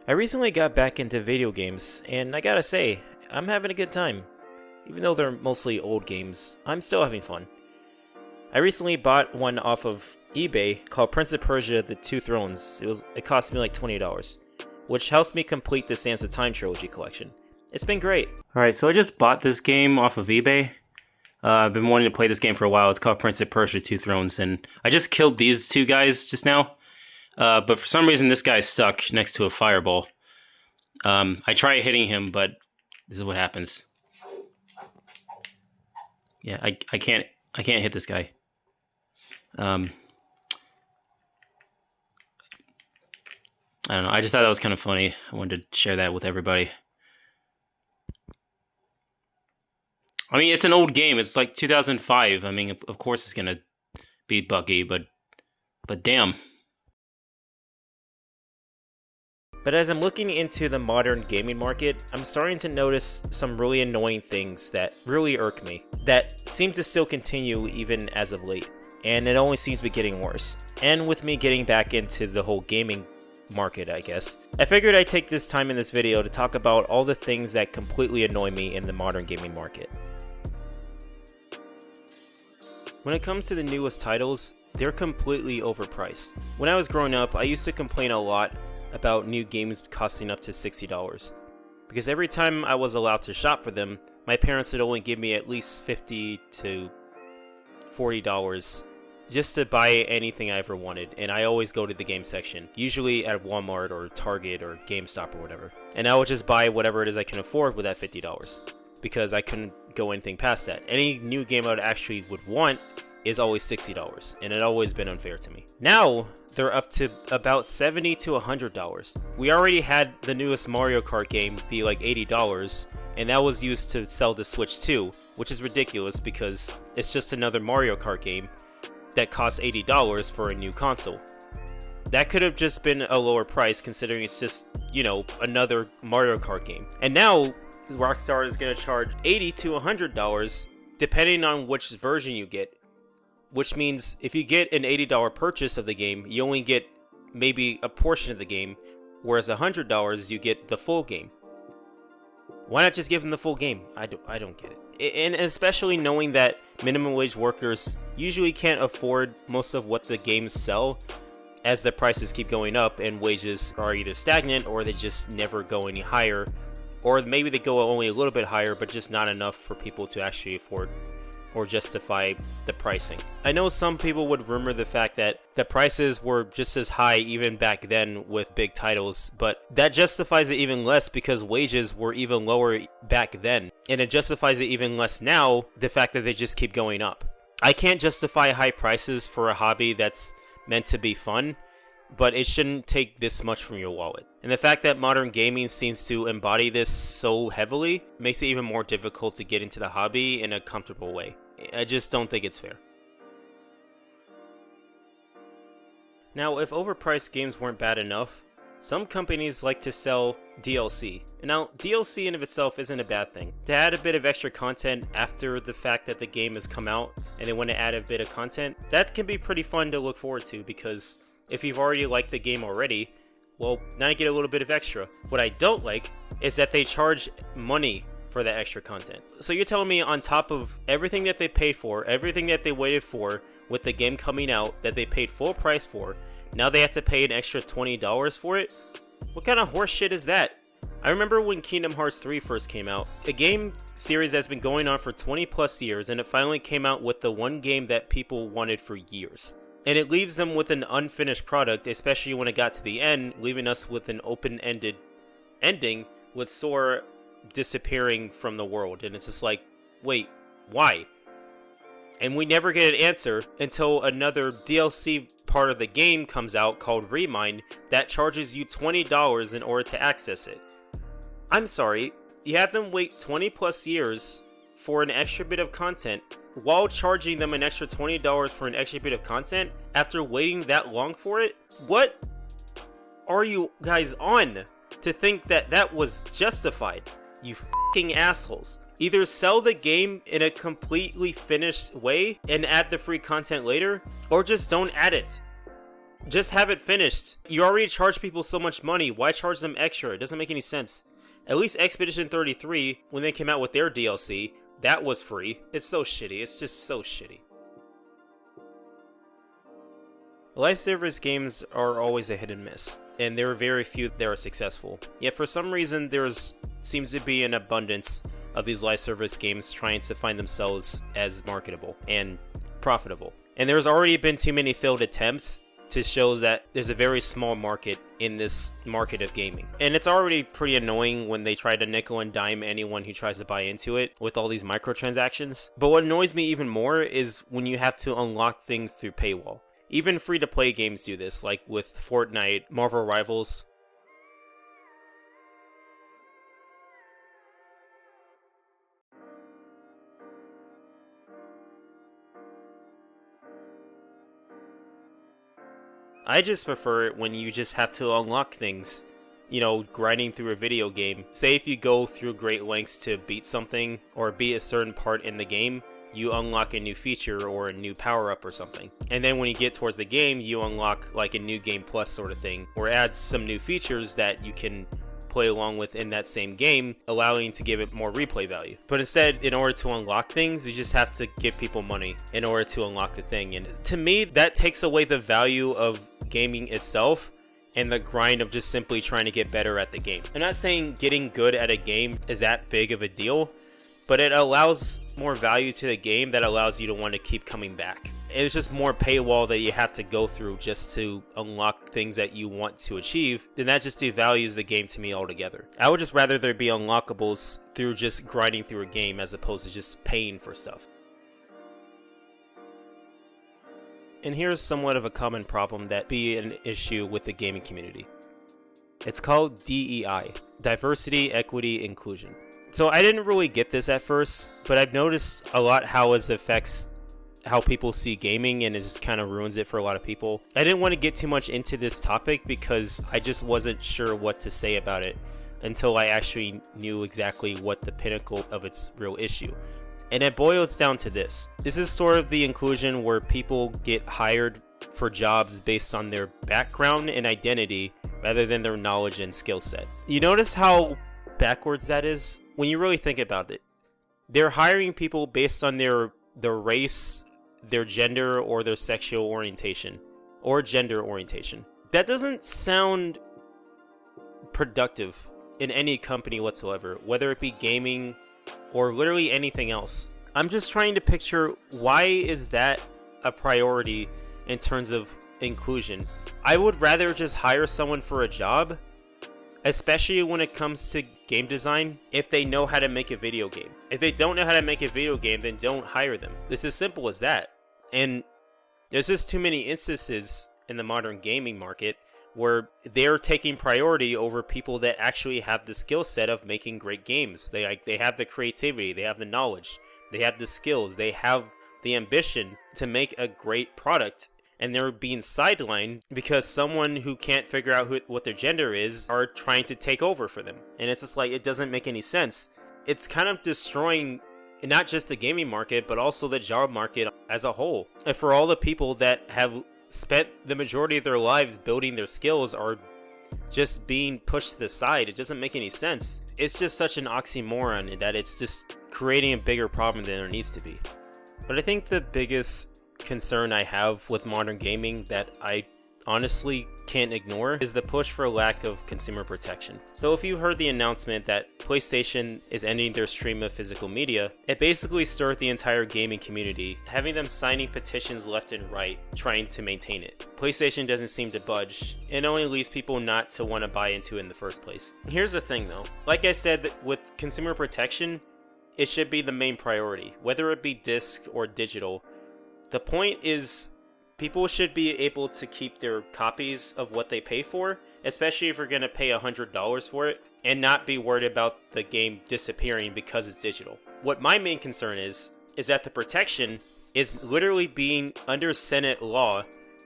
I recently got back into video games, and I gotta say, I'm having a good time. Even though they're mostly old games, I'm still having fun. I recently bought one off of eBay called Prince of Persia: The Two Thrones. It cost me like $20, which helps me complete the Sands of Time trilogy collection. It's been great. Alright, so I just bought this game off of eBay. I've been wanting to play this game for a while. It's called Prince of Persia: Two Thrones, and I just killed these two guys just now. But for some reason, this guy's stuck next to a fireball. I try hitting him, but this is what happens. Yeah, I can't hit this guy. I don't know. I just thought that was kind of funny. I wanted to share that with everybody. I mean, it's an old game. It's like 2005. I mean, of course it's gonna be buggy, but damn. But as I'm looking into the modern gaming market, I'm starting to notice some really annoying things that really irk me, that seem to still continue even as of late, and it only seems to be getting worse. And with me getting back into the whole gaming market, I guess, I figured I'd take this time in this video to talk about all the things that completely annoy me in the modern gaming market. When it comes to the newest titles, they're completely overpriced. When I was growing up, I used to complain a lot about new games costing up to $60, because every time I was allowed to shop for them, my parents would only give me at least $50 to $40 just to buy anything I ever wanted, and I always go to the game section, usually at Walmart or Target or GameStop or whatever, and I would just buy whatever it is I can afford with that $50, because I couldn't go anything past that. Any new game I would want is always $60, and it always been unfair to me. Now, they're up to about $70 to $100. We already had the newest Mario Kart game be like $80, and that was used to sell the Switch 2, which is ridiculous because it's just another Mario Kart game that costs $80 for a new console. That could have just been a lower price considering it's just, another Mario Kart game. And now, Rockstar is going to charge $80 to $100 depending on which version you get. Which means if you get an $80 purchase of the game, you only get maybe a portion of the game, whereas $100 you get the full game. Why not just give them the full game? I don't get it. And especially knowing that minimum wage workers usually can't afford most of what the games sell, as the prices keep going up and wages are either stagnant or they just never go any higher, or maybe they go only a little bit higher but just not enough for people to actually afford or justify the pricing. I know some people would rumor the fact that the prices were just as high even back then with big titles, but that justifies it even less because wages were even lower back then, and it justifies it even less now, the fact that they just keep going up. I can't justify high prices for a hobby that's meant to be fun, but it shouldn't take this much from your wallet. And the fact that modern gaming seems to embody this so heavily makes it even more difficult to get into the hobby in a comfortable way. I just don't think it's fair. Now, if overpriced games weren't bad enough, some companies like to sell DLC. Now, DLC in of itself isn't a bad thing. To add a bit of extra content after the fact that the game has come out and they want to add a bit of content, that can be pretty fun to look forward to because if you've already liked the game already, well, now you get a little bit of extra. What I don't like is that they charge money for that extra content. So you're telling me on top of everything that they paid for, everything that they waited for with the game coming out that they paid full price for, now they have to pay an extra $20 for it? What kind of horse shit is that? I remember when Kingdom Hearts 3 first came out, a game series that's been going on for 20 plus years, and it finally came out with the one game that people wanted for years. And it leaves them with an unfinished product, especially when it got to the end, leaving us with an open-ended ending with Sora disappearing from the world. And it's just like, wait, why? And we never get an answer until another DLC part of the game comes out called Remind that charges you $20 in order to access it. I'm sorry, you have them wait 20 plus years for an extra bit of content while charging them an extra $20 for an extra bit of content after waiting that long for it? What are you guys on to think that that was justified? You fucking assholes. Either sell the game in a completely finished way and add the free content later, or just don't add it. Just have it finished. You already charge people so much money. Why charge them extra? It doesn't make any sense. At least Expedition 33, when they came out with their DLC, that was free. It's so shitty. It's just so shitty. Live service games are always a hit and miss, and there are very few that are successful. Yet for some reason, seems to be an abundance of these live service games trying to find themselves as marketable and profitable. And there's already been too many failed attempts to show that there's a very small market in this market of gaming. And it's already pretty annoying when they try to nickel and dime anyone who tries to buy into it with all these microtransactions. But what annoys me even more is when you have to unlock things through paywall. Even free-to-play games do this, like with Fortnite, Marvel Rivals. I just prefer it when you just have to unlock things, you know, grinding through a video game. Say if you go through great lengths to beat something or beat a certain part in the game, you unlock a new feature or a new power-up or something. And then when you get towards the game, you unlock like a new game plus sort of thing, or add some new features that you can play along with in that same game, allowing you to give it more replay value. But instead, in order to unlock things, you just have to give people money in order to unlock the thing. And to me, that takes away the value of gaming itself and the grind of just simply trying to get better at the game. I'm not saying getting good at a game is that big of a deal, but it allows more value to the game that allows you to want to keep coming back. It's just more paywall that you have to go through just to unlock things that you want to achieve, then that just devalues the game to me altogether. I would just rather there be unlockables through just grinding through a game as opposed to just paying for stuff. And here's somewhat of a common problem that be an issue with the gaming community. It's called DEI, Diversity, Equity, Inclusion. So I didn't really get this at first, but I've noticed a lot how it affects how people see gaming, and it just kind of ruins it for a lot of people. I didn't want to get too much into this topic because I just wasn't sure what to say about it until I actually knew exactly what the pinnacle of its real issue. And it boils down to this. This is sort of the inclusion where people get hired for jobs based on their background and identity rather than their knowledge and skill set. You notice how backwards that is? When you really think about it, they're hiring people based on their race, their gender, or their sexual orientation, or gender orientation. That doesn't sound productive in any company whatsoever, whether it be gaming or literally anything else. I'm just trying to picture, why is that a priority in terms of inclusion? I would rather just hire someone for a job, especially when it comes to game design, if they know how to make a video game. If they don't know how to make a video game, then don't hire them. It's as simple as that. And there's just too many instances in the modern gaming market where they're taking priority over people that actually have the skill set of making great games. They have the creativity, they have the knowledge, they have the skills, they have the ambition to make a great product, and they're being sidelined because someone who can't figure out what their gender is are trying to take over for them. And it's just like, it doesn't make any sense. It's kind of destroying not just the gaming market, but also the job market as a whole. And for all the people that have spent the majority of their lives building their skills are just being pushed to the side, it doesn't make any sense. It's just such an oxymoron that it's just creating a bigger problem than there needs to be. But I think the biggest concern I have with modern gaming that I honestly can't ignore is the push for lack of consumer protection. So if you heard the announcement that PlayStation is ending their stream of physical media, it basically stirred the entire gaming community, having them signing petitions left and right trying to maintain it. PlayStation doesn't seem to budge, and only leads people not to want to buy into it in the first place. Here's the thing though, like I said, with consumer protection, it should be the main priority, whether it be disc or digital. The point is, people should be able to keep their copies of what they pay for, especially if you're going to pay $100 for it, and not be worried about the game disappearing because it's digital. What my main concern is that the protection is literally being under Senate law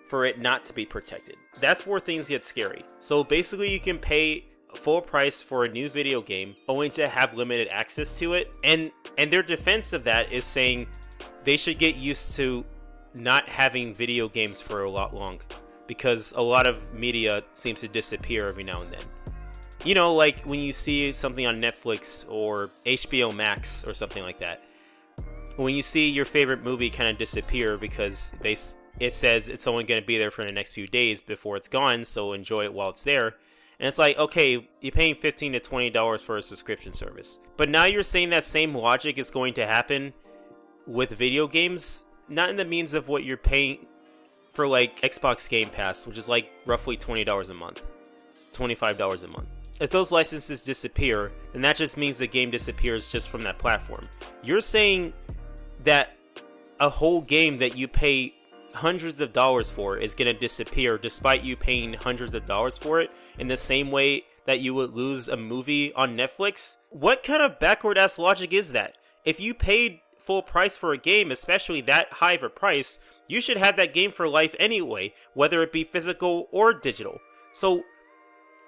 for it not to be protected. That's where things get scary. So basically you can pay full price for a new video game only to have limited access to it, and their defense of that is saying they should get used to not having video games for a lot long. because a lot of media seems to disappear every now and then. You know, like when you see something on Netflix or HBO Max or something like that. When you see your favorite movie kind of disappear because it says it's only going to be there for the next few days before it's gone, so enjoy it while it's there. And it's like, okay, you're paying $15 to $20 for a subscription service. But now you're saying that same logic is going to happen with video games, not in the means of what you're paying for like Xbox Game Pass, which is like roughly $20 a month, $25 a month. If those licenses disappear, then that just means the game disappears just from that platform. You're saying that a whole game that you pay hundreds of dollars for is going to disappear despite you paying hundreds of dollars for it, in the same way that you would lose a movie on Netflix? What kind of backward ass logic is that? If you paid full price for a game, especially that high of a price, you should have that game for life anyway, whether it be physical or digital. So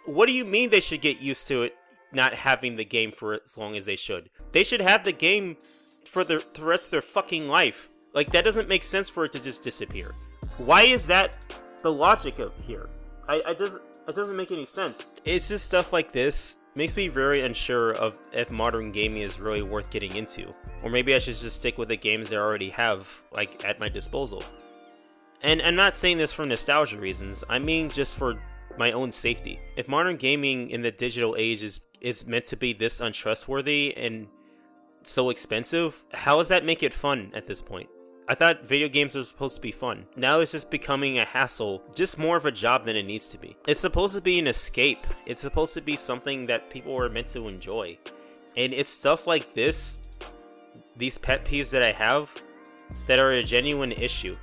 what do you mean they should get used to it not having the game for as long as they should? They should have the game for the rest of their fucking life. Like, that doesn't make sense for it to just disappear. Why is that the logic of here? It doesn't make any sense. It's just stuff like this makes me very unsure of if modern gaming is really worth getting into. Or maybe I should just stick with the games that I already have, like, at my disposal. And I'm not saying this for nostalgia reasons, I mean just for my own safety. If modern gaming in the digital age is meant to be this untrustworthy and so expensive, how does that make it fun at this point? I thought video games were supposed to be fun. Now it's just becoming a hassle, just more of a job than it needs to be. It's supposed to be an escape. It's supposed to be something that people are meant to enjoy. And it's stuff like this, these pet peeves that I have, that are a genuine issue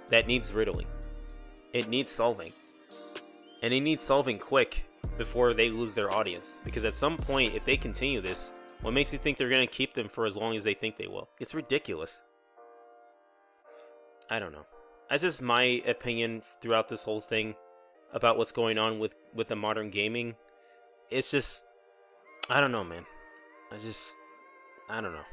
that needs riddling. It needs solving. And it needs solving quick before they lose their audience. Because at some point, if they continue this, what makes you think they're going to keep them for as long as they think they will? It's ridiculous. I don't know. That's just my opinion throughout this whole thing about what's going on with the modern gaming. It's just, I don't know, man. I don't know.